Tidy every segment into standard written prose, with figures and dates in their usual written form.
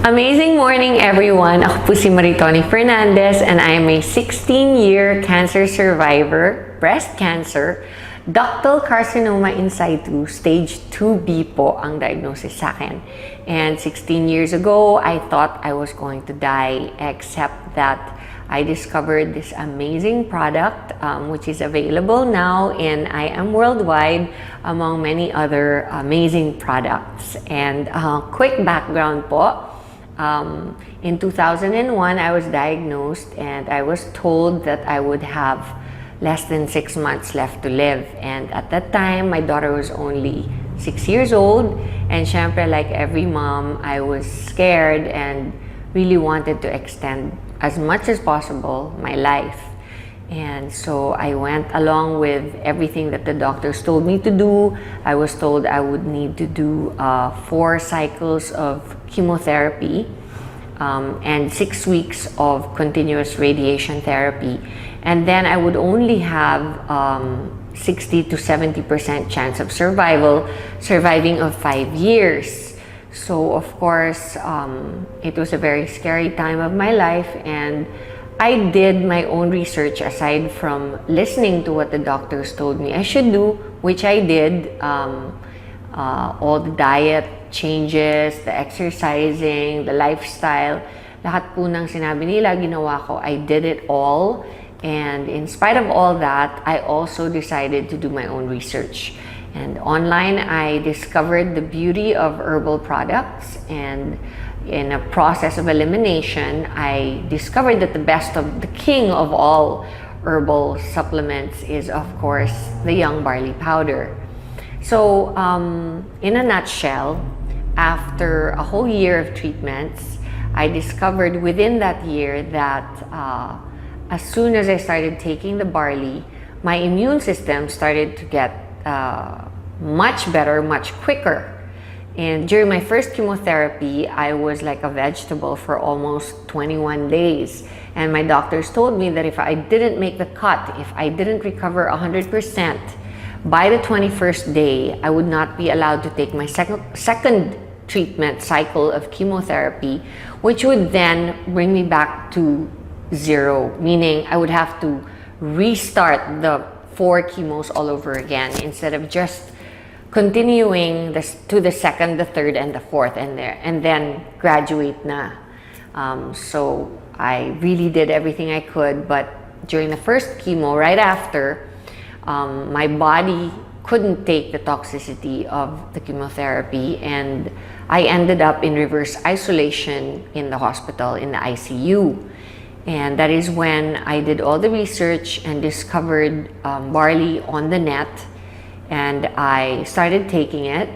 Amazing morning, everyone! Ako po si Maritoni Fernandez and I am a 16-year cancer survivor, breast cancer, ductal carcinoma in situ, stage 2B po ang diagnosis sa akin. And 16 years ago, I thought I was going to die, except that I discovered this amazing product which is available now and I am worldwide among many other amazing products. And quick background po, in 2001 I was diagnosed and I was told that I would have less than 6 months left to live. And at that time, my daughter was only 6 years old and syempre, like every mom, I was scared and really wanted to extend as much as possible my life. And so I went along with everything that the doctors told me to do. I was told I would need to do 4 cycles of chemotherapy and 6 weeks of continuous radiation therapy. And then I would only have 60 to 70% chance of surviving of 5 years. So of course, it was a very scary time of my life, and I did my own research aside from listening to what the doctors told me I should do, which I did. All the diet changes, the exercising, the lifestyle, lahat po ng sinabi nila, ginawa ko. I did it all. And in spite of all that, I also decided to do my own research. And online, I discovered the beauty of herbal products, and in a process of elimination, I discovered that the king of all herbal supplements is, of course, the young barley powder. So, in a nutshell, after a whole year of treatments, I discovered within that year that as soon as I started taking the barley, my immune system started to get much better, much quicker. And during my first chemotherapy, I was like a vegetable for almost 21 days. And my doctors told me that if I didn't make the cut, if I didn't recover 100%, by the 21st day, I would not be allowed to take my second treatment cycle of chemotherapy, which would then bring me back to 0, meaning I would have to restart the 4 chemos all over again instead of just continuing to the second, the third, and the fourth, and then graduate na. So I really did everything I could, but during the first chemo, right after, my body couldn't take the toxicity of the chemotherapy, and I ended up in reverse isolation in the hospital, in the ICU. And that is when I did all the research and discovered barley on the net, and I started taking it.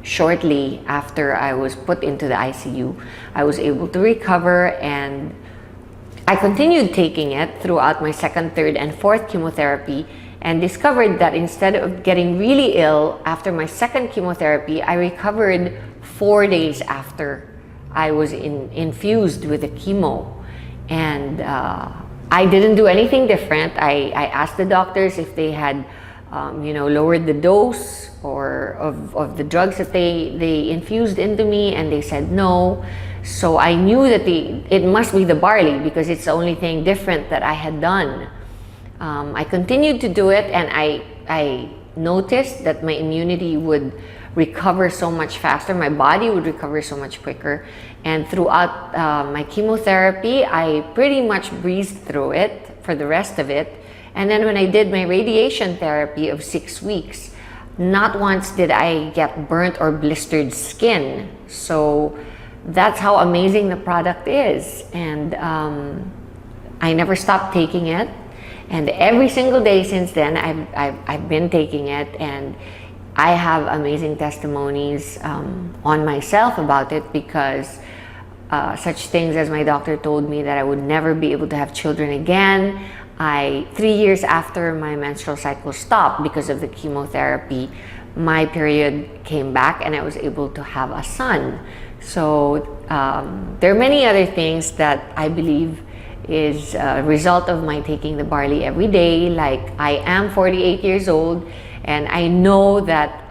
Shortly after I was put into the ICU, I was able to recover, and I continued taking it throughout my second, third, and fourth chemotherapy, and discovered that instead of getting really ill after my second chemotherapy, I recovered 4 days after I was infused with the chemo. And I didn't do anything different. I asked the doctors if they had lowered the dose or of the drugs that they infused into me, and they said no. So I knew that it must be the barley, because it's the only thing different that I had done. I continued to do it, and I noticed that my immunity would recover so much faster, my body would recover so much quicker. And throughout my chemotherapy, I pretty much breezed through it for the rest of it. And then when I did my radiation therapy of 6 weeks, not once did I get burnt or blistered skin. So that's how amazing the product is. And I never stopped taking it. And every single day since then, I've been taking it, and I have amazing testimonies on myself about it, because such things as my doctor told me that I would never be able to have children again. 3 years after my menstrual cycle stopped because of the chemotherapy, my period came back and I was able to have a son. So there are many other things that I believe is a result of my taking the barley every day. Like, I am 48 years old, and I know that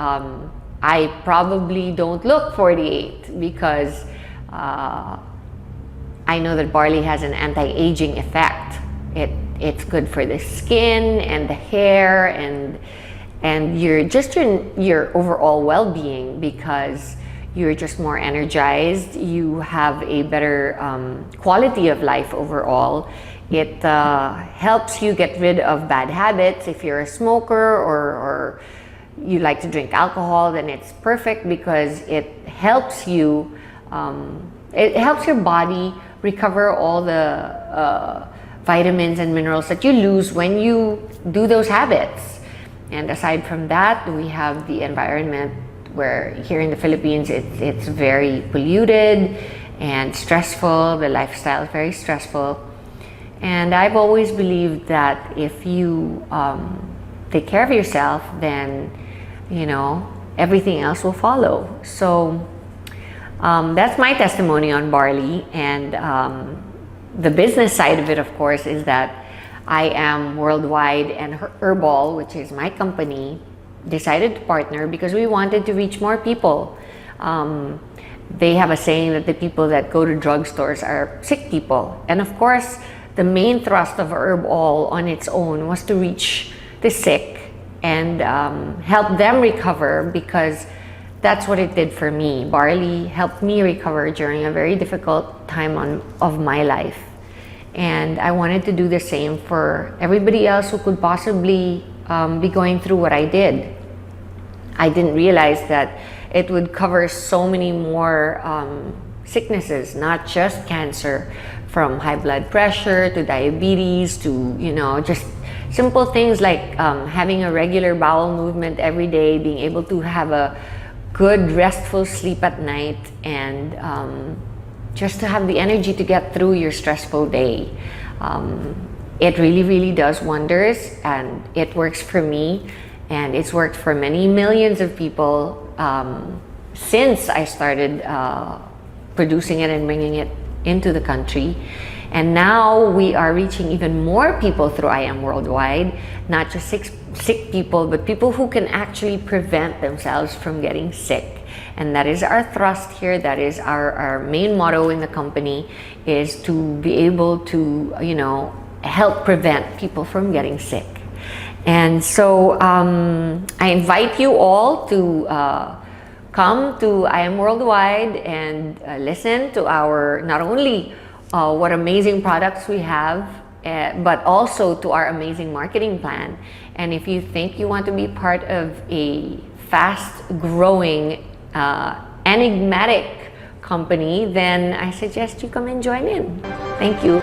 I probably don't look 48 because I know that barley has an anti-aging effect. It's good for the skin and the hair and your overall well-being, because you're just more energized. You have a better quality of life overall. It helps you get rid of bad habits. If you're a smoker or you like to drink alcohol, then it's perfect because it helps you. It helps your body recover all the vitamins and minerals that you lose when you do those habits. And aside from that, we have the environment, where here in the Philippines it's very polluted and stressful. The lifestyle is very stressful. And I've always believed that if you take care of yourself, then everything else will follow. So that's my testimony on barley. And the business side of it, of course, is that I am worldwide, and Herbal, which is my company, decided to partner because we wanted to reach more people. They have a saying that the people that go to drugstores are sick people. And of course, the main thrust of Herbal on its own was to reach the sick and help them recover, because that's what it did for me. Barley helped me recover during a very difficult time of my life. And I wanted to do the same for everybody else who could possibly be going through what I did. I didn't realize that it would cover so many more sicknesses, not just cancer, from high blood pressure to diabetes to, just simple things like having a regular bowel movement every day, being able to have a good restful sleep at night, and just to have the energy to get through your stressful day. It really, really does wonders, and it works for me, and it's worked for many millions of people since I started producing it and bringing it into the country. And now we are reaching even more people through I Am Worldwide, not just sick people, but people who can actually prevent themselves from getting sick. And that is our thrust here. That is our main motto in the company, is to be able to, help prevent people from getting sick. And so I invite you all to come to I Am Worldwide and listen to our, not only what amazing products we have, but also to our amazing marketing plan. And if you think you want to be part of a fast-growing, enigmatic company, then I suggest you come and join in. Thank you.